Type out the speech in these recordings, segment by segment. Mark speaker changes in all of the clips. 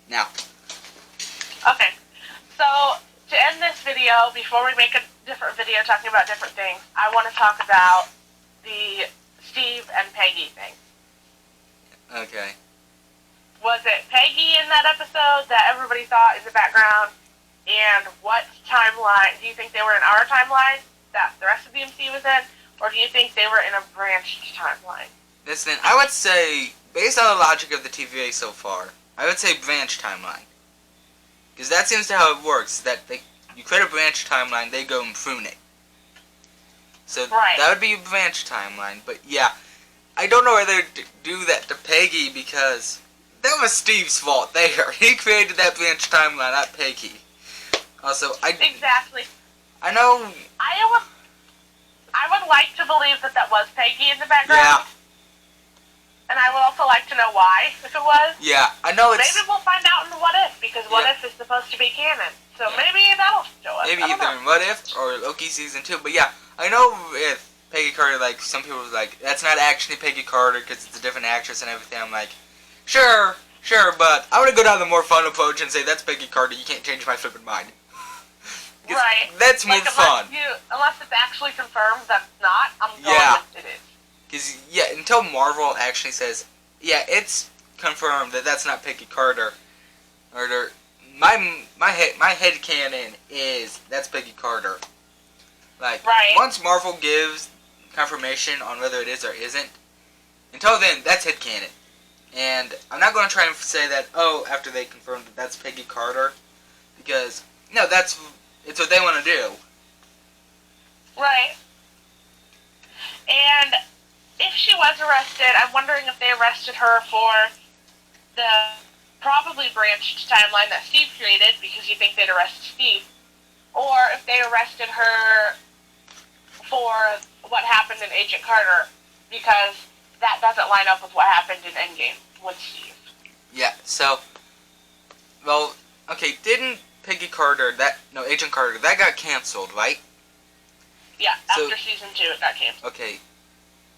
Speaker 1: now.
Speaker 2: Okay, so to end this video, before we make a different video talking about different things, I want to talk about the Steve and Peggy thing.
Speaker 1: Okay.
Speaker 2: Was it Peggy in that episode that everybody thought in the background? And what timeline? Do you think they were in our timeline that the rest of the MC was in? Or do you think they were in a branched timeline?
Speaker 1: Listen, I would say, based on the logic of the TVA so far, I would say branch timeline. Because that seems to how it works, that you create a branch timeline, they go and prune it. So that would be a branch timeline, but yeah, I don't know whether to do that to Peggy because that was Steve's fault there. He created that branch timeline, not Peggy. Also,
Speaker 2: Exactly.
Speaker 1: I know...
Speaker 2: I would like to believe that that was Peggy in the background.
Speaker 1: Yeah.
Speaker 2: And I would also like to know why, if it was.
Speaker 1: Yeah, I know it's...
Speaker 2: Maybe we'll find out in the What If, because What If is supposed to be canon. So maybe that'll show us.
Speaker 1: Maybe either in What If or Loki Season 2. But yeah, I know if Peggy Carter, like, some people were like, that's not actually Peggy Carter because it's a different actress and everything. I'm like, sure, but I want to go down the more fun approach and say, that's Peggy Carter, you can't change my flippin' mind.
Speaker 2: Right.
Speaker 1: That's more fun.
Speaker 2: Unless it's actually confirmed that's not, I'm going with it is.
Speaker 1: Because, until Marvel actually says, it's confirmed that that's not Peggy Carter, or my headcanon is that's Peggy Carter. Like, once Marvel gives confirmation on whether it is or isn't, until then, that's headcanon. And I'm not going to try and say that, after they confirm that that's Peggy Carter, because, no, it's what they want to do.
Speaker 2: Right. And if she was arrested, I'm wondering if they arrested her for the probably branched timeline that Steve created, because you think they'd arrest Steve, or if they arrested her for what happened in Agent Carter, because that doesn't line up with what happened in Endgame with Steve.
Speaker 1: Yeah, so, well, okay, didn't Peggy Carter, Agent Carter, that got canceled, right?
Speaker 2: Yeah, after Season 2 it got canceled.
Speaker 1: Okay.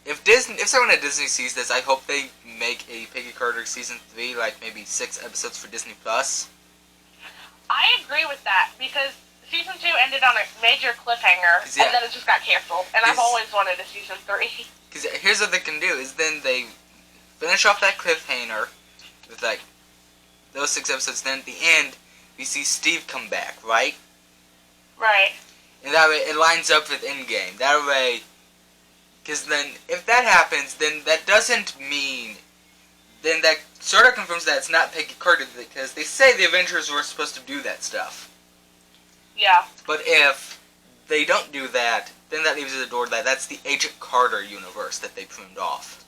Speaker 1: If someone at Disney sees this, I hope they make a Peggy Carter Season 3, like maybe 6 episodes for Disney+.
Speaker 2: I agree with that, because Season 2 ended on a major cliffhanger, and then it just got canceled, and I've always wanted a Season 3.
Speaker 1: Because here's what they can do, is then they finish off that cliffhanger with, like, those 6 episodes, then at the end, we see Steve come back, right?
Speaker 2: Right.
Speaker 1: And that way, it lines up with Endgame. That way, because then, if that happens, then that doesn't mean, then that sort of confirms that it's not Peggy Carter, because they say the Avengers were supposed to do that stuff.
Speaker 2: Yeah.
Speaker 1: But if they don't do that, then that leaves the door that that's the Agent Carter universe that they pruned off.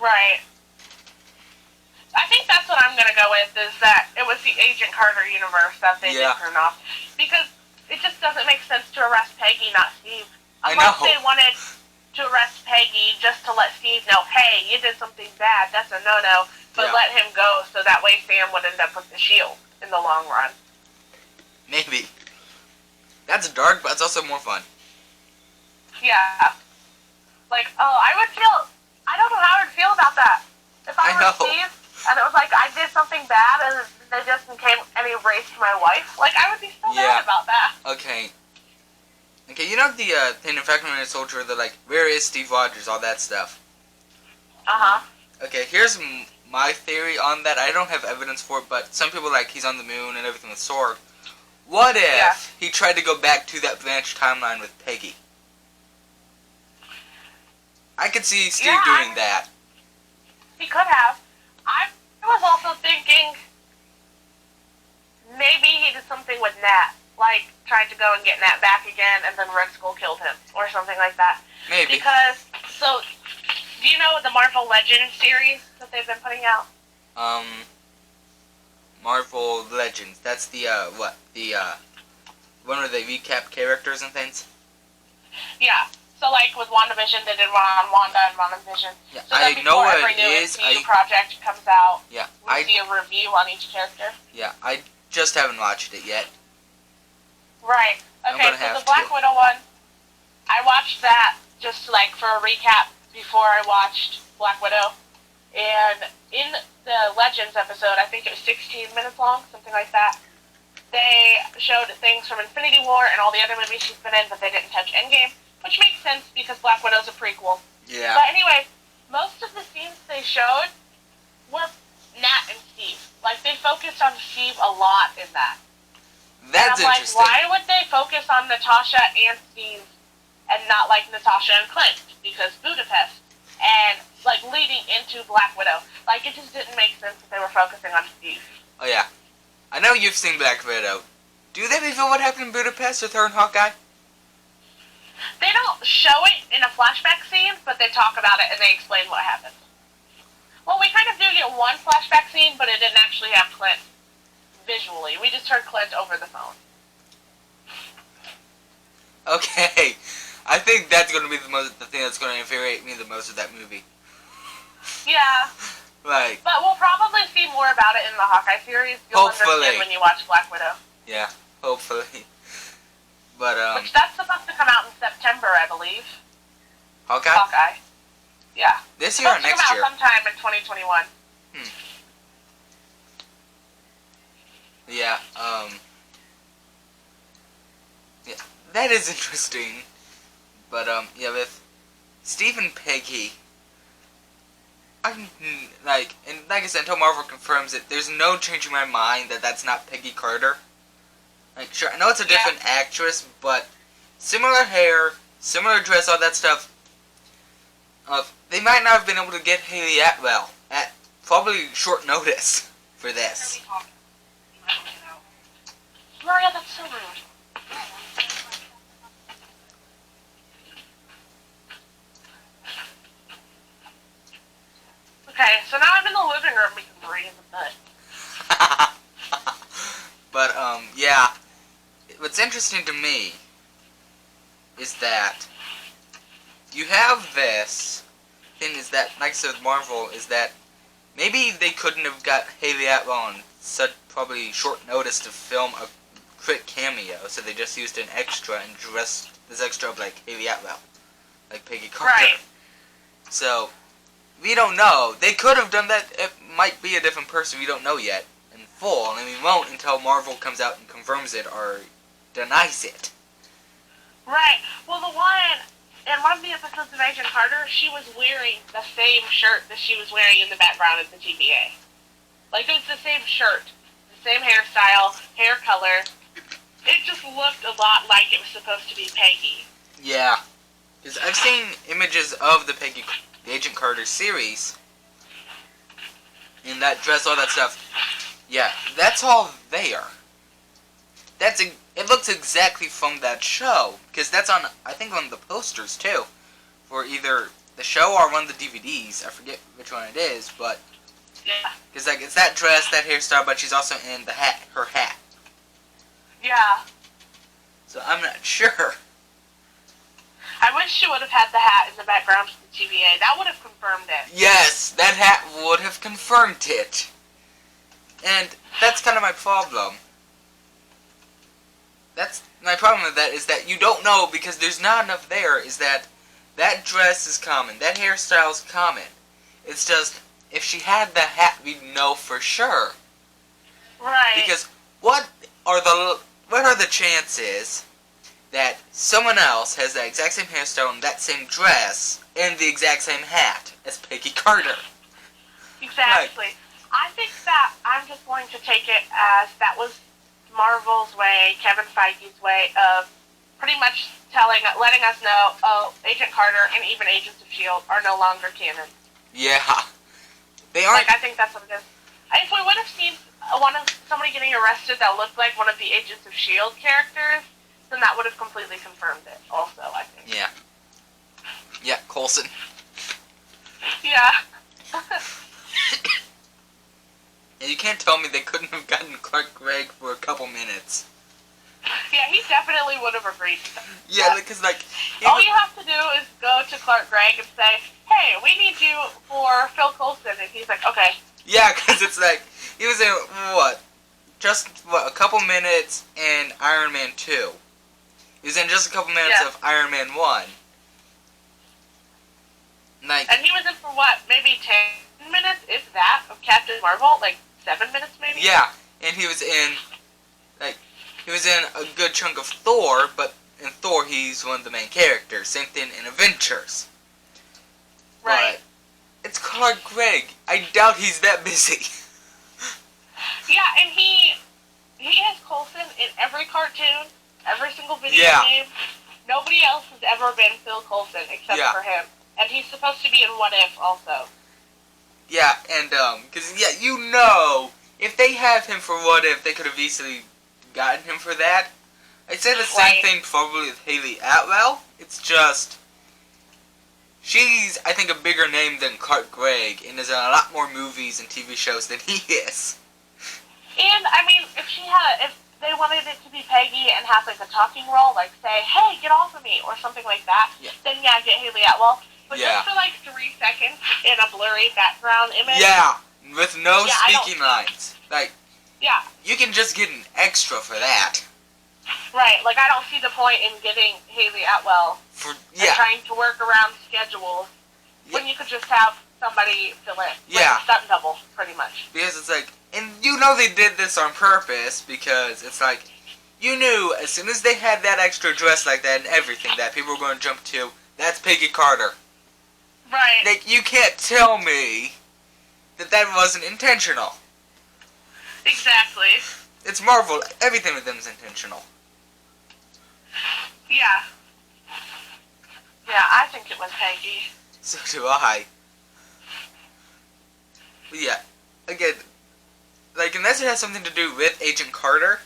Speaker 2: Right. I think that's what I'm going to go with, is that it was the Agent Carter universe that they did turn off. Because it just doesn't make sense to arrest Peggy, not Steve. Unless they wanted to arrest Peggy just to let Steve know, hey, you did something bad, that's a no-no, but let him go so that way Sam would end up with the shield in the long run.
Speaker 1: Maybe. That's dark, but it's also more fun.
Speaker 2: Yeah. Like, I don't know how I would feel about that. If I were Steve, and it was like, I did something bad, and they just came and erased my wife. Like, I would be so mad about that.
Speaker 1: Okay, you know the thing in Falcon and Winter Soldier, the like, where is Steve Rogers, all that stuff?
Speaker 2: Uh-huh.
Speaker 1: Okay, here's my theory on that. I don't have evidence for it, but some people like he's on the moon and everything with Sword. What if he tried to go back to that branch timeline with Peggy? I could see Steve doing that.
Speaker 2: He could have. I was also thinking maybe he did something with Nat, like tried to go and get Nat back again, and then Red Skull killed him, or something like that.
Speaker 1: Maybe.
Speaker 2: Because, do you know the Marvel Legends series that they've been putting out?
Speaker 1: Marvel Legends. That's the, one where they recap characters and things?
Speaker 2: Yeah. So, like, with WandaVision, they did one on Wanda and WandaVision.
Speaker 1: Yeah,
Speaker 2: so that before every new MCU project comes out, we see a review on each character.
Speaker 1: Yeah, I just haven't watched it yet.
Speaker 2: Right. Okay, so the Black Widow one, I watched that just, like, for a recap before I watched Black Widow. And in the Legends episode, I think it was 16 minutes long, something like that, they showed things from Infinity War and all the other movies she's been in, but they didn't touch Endgame, which makes sense because Black Widow's a prequel.
Speaker 1: Yeah.
Speaker 2: But anyway, most of the scenes they showed were Nat and Steve. Like, they focused on Steve a lot in that.
Speaker 1: That's
Speaker 2: and I'm
Speaker 1: interesting.
Speaker 2: Like, why would they focus on Natasha and Steve and not, like, Natasha and Clint? Because Budapest. And, like, leading into Black Widow. Like, it just didn't make sense that they were focusing on Steve.
Speaker 1: Oh, yeah. I know you've seen Black Widow. Do they reveal what happened in Budapest with her and Hawkeye?
Speaker 2: They don't show it in a flashback scene, but they talk about it and they explain what happened. Well, we kind of do get one flashback scene, but it didn't actually have Clint visually. We just heard Clint over the phone.
Speaker 1: Okay. I think that's going to be the thing that's going to infuriate me the most of that movie.
Speaker 2: Yeah.
Speaker 1: Like.
Speaker 2: But we'll probably see more about it in the Hawkeye series. You'll understand when you watch Black Widow.
Speaker 1: Yeah, hopefully. But,
Speaker 2: Which that's supposed to come out in September, I believe.
Speaker 1: Hawkeye?
Speaker 2: Hawkeye. Yeah.
Speaker 1: This year or next year?
Speaker 2: It's supposed to come out sometime in 2021.
Speaker 1: Yeah, yeah, that is interesting. But, yeah, with Steve and Peggy, and like I said, until Marvel confirms it, there's no changing my mind that that's not Peggy Carter. Like, sure, I know it's a different actress, but similar hair, similar dress, all that stuff. They might not have been able to get Haley Atwell at probably short notice for this.
Speaker 2: Maria, that's so rude. Okay, so now I'm in the living room because Maria's a butt.
Speaker 1: But, yeah. What's interesting to me is that you have this thing is that, like I said with Marvel, is that maybe they couldn't have got Haley Atwell on such probably short notice to film a quick cameo, so they just used an extra and dressed this extra up like Haley Atwell, like Peggy Carter.
Speaker 2: Right.
Speaker 1: So, we don't know. They could have done that. It might be a different person. We don't know yet in full, and we won't until Marvel comes out and confirms it or denies it.
Speaker 2: Right. Well, in one of the episodes of Agent Carter, she was wearing the same shirt that she was wearing in the background of the TVA. Like, it was the same shirt, the same hairstyle, hair color. It just looked a lot like it was supposed to be Peggy.
Speaker 1: Yeah. Because I've seen images of the Agent Carter series. In that dress, all that stuff. Yeah, that's all there. It looks exactly from that show. Because that's on, I think, on the posters, too. For either the show or one of the DVDs. I forget which one it is, but...
Speaker 2: Yeah.
Speaker 1: Because, like, it's that dress, that hairstyle, but she's also in the hat, her hat.
Speaker 2: Yeah.
Speaker 1: So I'm not sure.
Speaker 2: I wish she would have had the hat in the background of the TVA. That would have confirmed it.
Speaker 1: Yes, that hat would have confirmed it. And that's kind of my problem. That's my problem with that, is that you don't know because there's not enough there, is that dress is common, that hairstyle is common. It's just, if she had the hat, we'd know for sure.
Speaker 2: Right.
Speaker 1: Because what are the chances that someone else has the exact same hairstyle and that same dress and the exact same hat as Peggy Carter?
Speaker 2: Exactly.
Speaker 1: Like,
Speaker 2: I think that I'm just going to take it as that was Marvel's way, Kevin Feige's way of pretty much letting us know, oh, Agent Carter and even Agents of S.H.I.E.L.D. are no longer canon.
Speaker 1: Yeah. They aren't.
Speaker 2: Like, I think that's what it is. If we would have seen somebody getting arrested that looked like one of the Agents of S.H.I.E.L.D. characters, then that would have completely confirmed it also, I think.
Speaker 1: Yeah. Yeah, Coulson.
Speaker 2: Yeah.
Speaker 1: And you can't tell me they couldn't have gotten Clark Gregg for a couple minutes.
Speaker 2: Yeah, he definitely would have agreed to that.
Speaker 1: Yeah, because, like...
Speaker 2: All you have to do is go to Clark Gregg and say, hey, we need you for Phil Coulson. And he's like, okay.
Speaker 1: Yeah, because it's like, he was in, a couple minutes in Iron Man 2. He was in just a couple minutes of Iron Man 1. Like,
Speaker 2: and he was in for what, maybe 10 minutes, if that, of Captain Marvel. Like 7 minutes, maybe.
Speaker 1: Yeah, and he was in a good chunk of Thor, but in Thor he's one of the main characters. Same thing in Avengers.
Speaker 2: Right.
Speaker 1: But it's Clark Gregg. I doubt he's that busy.
Speaker 2: Yeah, and he has Coulson in every cartoon, every single video game. Nobody else has ever been Phil Coulson except for him. And he's supposed to be in What If also. Yeah,
Speaker 1: and, if they have him for What If, they could have easily gotten him for that. I'd say the same thing probably with Haley Atwell. It's just, she's, I think, a bigger name than Clark Gregg, and is in a lot more movies and TV shows than he is.
Speaker 2: And, I mean, if they wanted it to be Peggy and have, like, a talking role, like, say, hey, get off of me, or something like that, then, get Haley Atwell. But just for, like, 3 seconds in a blurry background image.
Speaker 1: Yeah, with no speaking lines. Like,
Speaker 2: yeah.
Speaker 1: You can just get an extra for that.
Speaker 2: Right, like, I don't see the point in getting Haley Atwell and trying to work around schedules when you could just have somebody fill in. Like a stunt double, pretty much.
Speaker 1: Because it's like, and they did this on purpose, because it's like, you knew as soon as they had that extra dress like that and everything that people were going to jump to, that's Peggy Carter.
Speaker 2: Right.
Speaker 1: Like, you can't tell me that wasn't intentional.
Speaker 2: Exactly.
Speaker 1: It's Marvel. Everything with them is intentional.
Speaker 2: Yeah. Yeah, I think it was Peggy.
Speaker 1: So do I. But yeah, again, like, unless it has something to do with Agent Carter,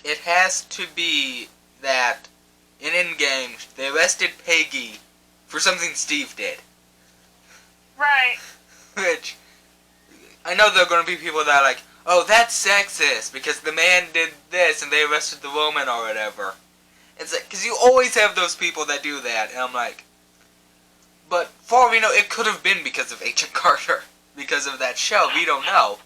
Speaker 1: it has to be that in Endgame, they arrested Peggy for something Steve did.
Speaker 2: Right.
Speaker 1: Which, I know there are going to be people that are like, oh, that's sexist, because the man did this and they arrested the woman or whatever. It's like, because you always have those people that do that, and I'm like, but for all we know, it could have been because of Agent Carter, because of that show. We don't know.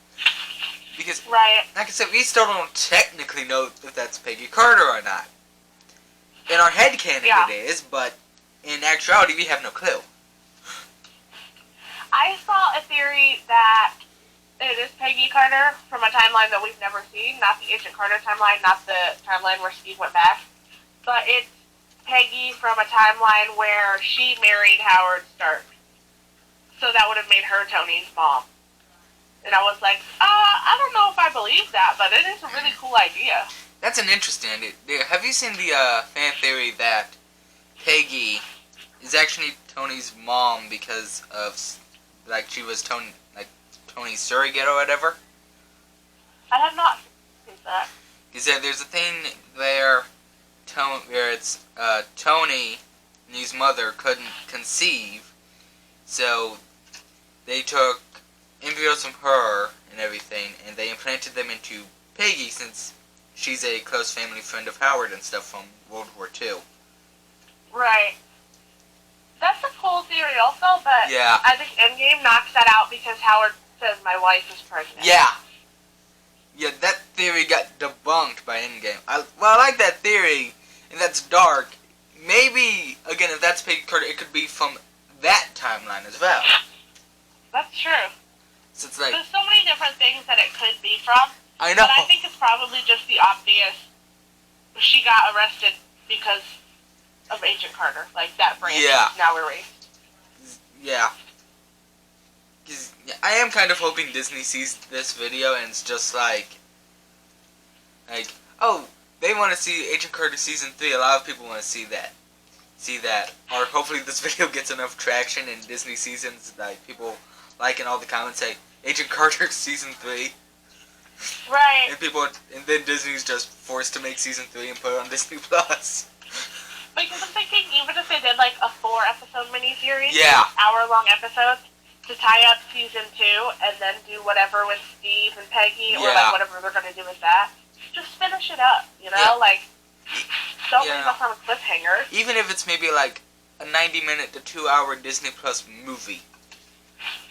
Speaker 1: Because, like I said, we still don't technically know if that's Peggy Carter or not. In our headcanon it is, but in actuality, we have no clue.
Speaker 2: I saw a theory that it is Peggy Carter from a timeline that we've never seen, not the Agent Carter timeline, not the timeline where Steve went back, but it's Peggy from a timeline where she married Howard Stark. So that would have made her Tony's mom. And I was like, I don't know if I believe that, but it is a really cool idea.
Speaker 1: That's an interesting idea. Have you seen the fan theory that Peggy is actually Tony's mom because of, like, she was Tony's surrogate or whatever?
Speaker 2: I have not seen that.
Speaker 1: Because there's a thing where it's Tony and his mother couldn't conceive, so they took embryos from her and everything, and they implanted them into Peggy, since she's a close family friend of Howard and stuff from World War II.
Speaker 2: Right. That's a cool theory also, but I think Endgame knocks that out because Howard says my wife is pregnant.
Speaker 1: Yeah. Yeah, that theory got debunked by Endgame. I like that theory, and that's dark. Maybe, again, if that's Peggy Carter, it could be from that timeline as well.
Speaker 2: That's true.
Speaker 1: So it's like,
Speaker 2: there's so many different things that it could be from.
Speaker 1: I know.
Speaker 2: But I think it's probably just the obvious, she got arrested because of Agent Carter. Like, that branch is now erased.
Speaker 1: Yeah. Because I am kind of hoping Disney sees this video and it's just like, oh, they want to see Agent Carter Season 3. A lot of people want to see that. Or hopefully this video gets enough traction and Disney seasons, like, people like in all the comments say, Agent Carter Season 3.
Speaker 2: Right.
Speaker 1: And then Disney's just forced to make Season 3 and put it on Disney Plus.
Speaker 2: Because I'm thinking, even if they did, like, a 4-episode miniseries,
Speaker 1: Yeah.
Speaker 2: hour-long episodes, to tie up Season 2, and then do whatever with Steve and Peggy, or, like, whatever they're going to do with that, just finish it up, you know?
Speaker 1: Yeah.
Speaker 2: Like, don't leave us on a cliffhanger.
Speaker 1: Even if it's maybe, like, a 90-minute to 2-hour Disney Plus movie.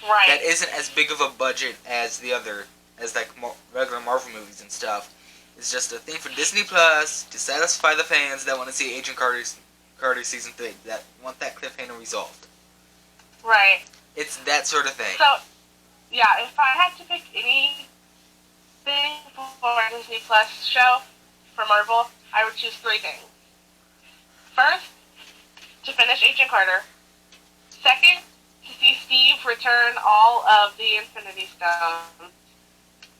Speaker 2: Right.
Speaker 1: That isn't as big of a budget as the other, as, like, regular Marvel movies and stuff. It's just a thing for Disney Plus to satisfy the fans that want to see Agent Carter Season 3, that want that cliffhanger resolved.
Speaker 2: Right.
Speaker 1: It's that sort of thing.
Speaker 2: So, yeah, if I had to pick anything for a Disney Plus show for Marvel, I would choose 3 things. First, to finish Agent Carter. Second, to see Steve return all of the Infinity Stones.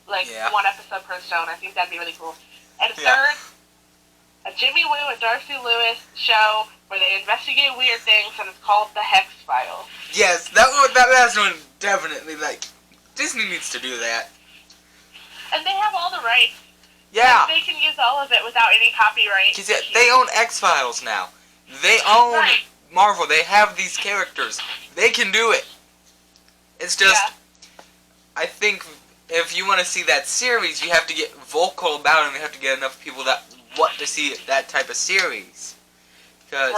Speaker 2: Like, 1 episode per stone. I think that'd be really cool. And third, a Jimmy Woo and Darcy Lewis show where they investigate weird things, and it's called The Hex Files.
Speaker 1: Yes, that last one, definitely, like, Disney needs to do that.
Speaker 2: And they have all the rights.
Speaker 1: Yeah.
Speaker 2: Like, they can use all of it without any copyright.
Speaker 1: Because they own X-Files now. They own Marvel. They have these characters. They can do it. It's just, I think if you want to see that series, you have to get vocal about it, and you have to get enough people that want to see that type of series. Because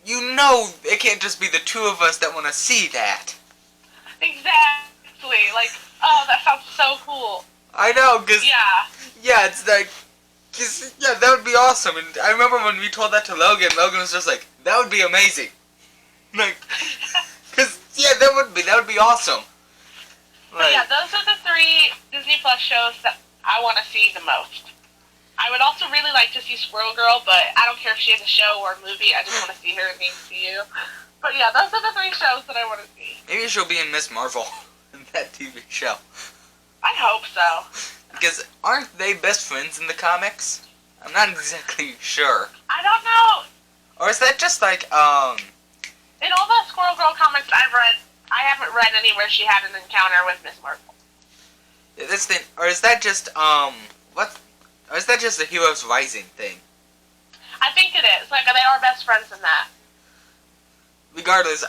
Speaker 1: you know it can't just be the 2 of us that want to see that.
Speaker 2: Exactly. Like, oh, that sounds so cool.
Speaker 1: I know, because...
Speaker 2: Yeah,
Speaker 1: it's like... Cause, that would be awesome. And I remember when we told that to Logan, Logan was just like, that would be amazing. Like... Because, that would be awesome.
Speaker 2: Like, but those are the 3 Disney Plus shows that I want to see the most. I would also really like to see Squirrel Girl, but I don't care if she has a show or a movie. I just want to see her in the MCU. But yeah, those are the 3 shows that I want to see.
Speaker 1: Maybe she'll be in Miss Marvel in that TV show.
Speaker 2: I hope so.
Speaker 1: Because aren't they best friends in the comics? I'm not exactly sure.
Speaker 2: I don't know.
Speaker 1: Or is that just like,
Speaker 2: In all the Squirrel Girl comics I've read, I haven't read anywhere she had an encounter with Miss Marvel.
Speaker 1: Or is that just, Or is that just the Heroes Rising thing?
Speaker 2: I think it is. Like, they are best friends in that.
Speaker 1: Regardless,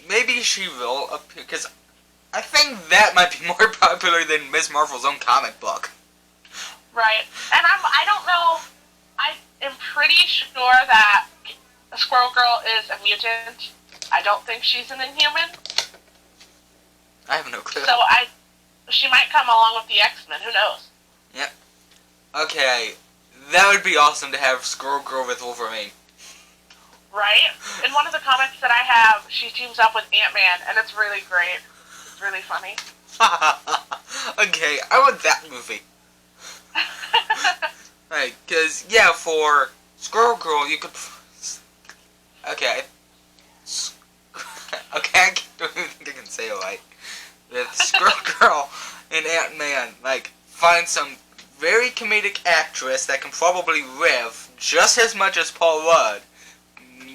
Speaker 1: maybe she will appear, because I think that might be more popular than Miss Marvel's own comic book.
Speaker 2: Right. And I don't know, I am pretty sure that Squirrel Girl is a mutant. I don't think she's an Inhuman.
Speaker 1: I have no clue.
Speaker 2: So she might come along with the X-Men, who knows?
Speaker 1: Yep. Okay, that would be awesome to have Squirrel Girl with Wolverine.
Speaker 2: Right? In one of the comics that I have, she teams up with Ant-Man, and it's really great. It's really funny.
Speaker 1: Okay, I want that movie. Right, because, for Squirrel Girl, you could... Okay. Okay, I don't even think I can say it right. With Squirrel Girl and Ant-Man, find some very comedic actress that can probably riff just as much as Paul Rudd.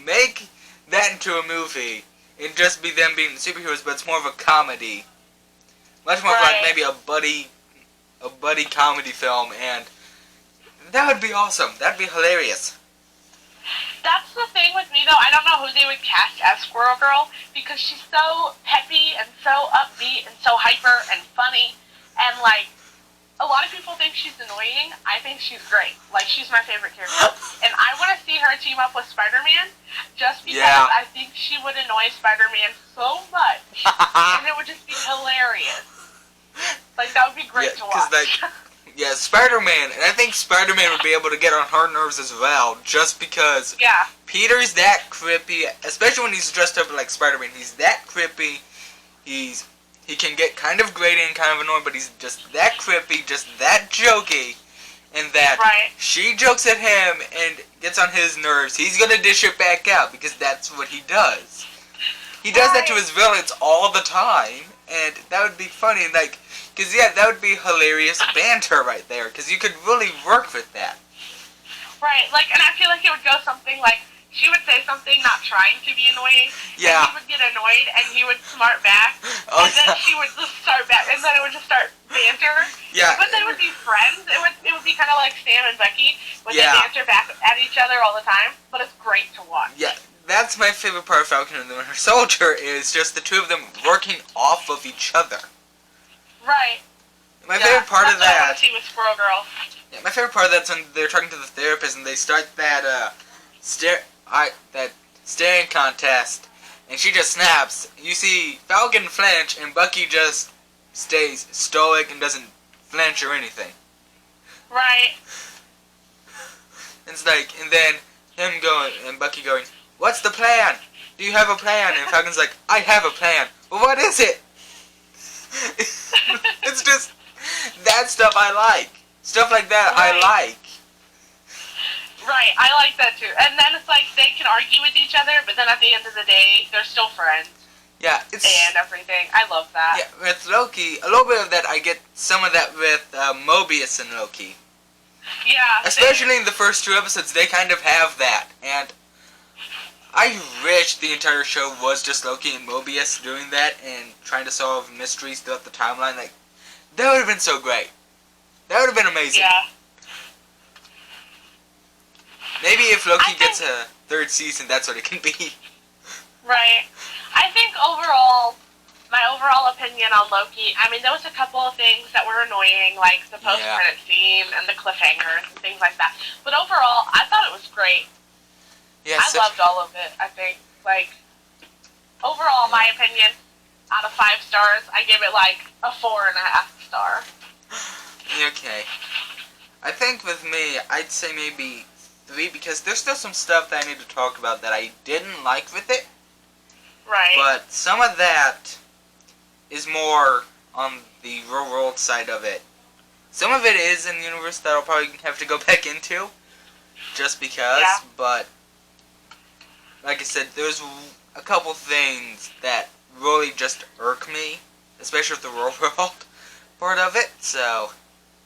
Speaker 1: Make that into a movie and just be them being superheroes, but it's more of a comedy. Much more like maybe a buddy comedy film, and that would be awesome. That'd be hilarious.
Speaker 2: That's the thing with me, though. I don't know who they would cast as Squirrel Girl, because she's so peppy and so upbeat and so hyper and funny, and a lot of people think she's annoying. I think she's great. She's my favorite character. And I want to see her team up with Spider-Man, just because I think she would annoy Spider-Man so much. And it would just be hilarious. That would be great to watch.
Speaker 1: Spider-Man, and I think Spider-Man would be able to get on her nerves as well, just because Peter's that creepy, especially when he's dressed up like Spider-Man. He's that creepy. He can get kind of grating and kind of annoying, but he's just that creepy, just that jokey, and that she jokes at him and gets on his nerves. He's gonna dish it back out, because that's what he does. He does that to his villains all the time, and that would be funny, because that would be hilarious banter right there, because you could really work with that.
Speaker 2: Right, and I feel like it would go something she would say something not trying to be annoying, and he would get annoyed, and he would smart back, and then she would just start back, and then it would just start banter.
Speaker 1: Yeah.
Speaker 2: But they would be friends. It would be kind of like Sam and Bucky, when they banter back at each other all the time, but it's great to watch. Yeah,
Speaker 1: that's my favorite part of Falcon and the Winter Soldier, is just the 2 of them working off of each other.
Speaker 2: Right.
Speaker 1: My favorite part of that...
Speaker 2: That's what I want to see with Squirrel Girl.
Speaker 1: Yeah, my favorite part of that's when they're talking to the therapist, and they start that, that staring contest, and she just snaps. You see Falcon flinch, and Bucky just stays stoic and doesn't flinch or anything.
Speaker 2: Right.
Speaker 1: It's and then him going, and Bucky going, "What's the plan?" do you have a plan? And Falcon's like, I have a plan. Well, what is it? It's just that stuff I like. Stuff like that I like.
Speaker 2: Right, I like that too. And then it's like they can argue with each other, but then at the end of the day, they're still friends.
Speaker 1: Yeah, it's...
Speaker 2: And everything. I love that.
Speaker 1: Yeah, with Loki, a little bit of that, I get some of that with Mobius and Loki.
Speaker 2: Yeah.
Speaker 1: Especially in the first 2 episodes, they kind of have that. And I wish the entire show was just Loki and Mobius doing that and trying to solve mysteries throughout the timeline. Like, that would have been so great. That would have been amazing.
Speaker 2: Yeah.
Speaker 1: Maybe if Loki gets a 3rd season, that's what it can be.
Speaker 2: Right. I think overall, my overall opinion on Loki, I mean, there was a couple of things that were annoying, like the post-credit scene and the cliffhangers and things like that. But overall, I thought it was great.
Speaker 1: Yeah,
Speaker 2: I loved all of it, I think. Like, overall, my opinion, out of 5 stars, I give it like a 4.5 star.
Speaker 1: Okay. I think with me, I'd say maybe 3, because there's still some stuff that I need to talk about that I didn't like with it.
Speaker 2: Right.
Speaker 1: But some of that is more on the real world side of it. Some of it is in the universe that I'll probably have to go back into, just because, but like I said, there's a couple things that really just irk me, especially with the real world part of it, so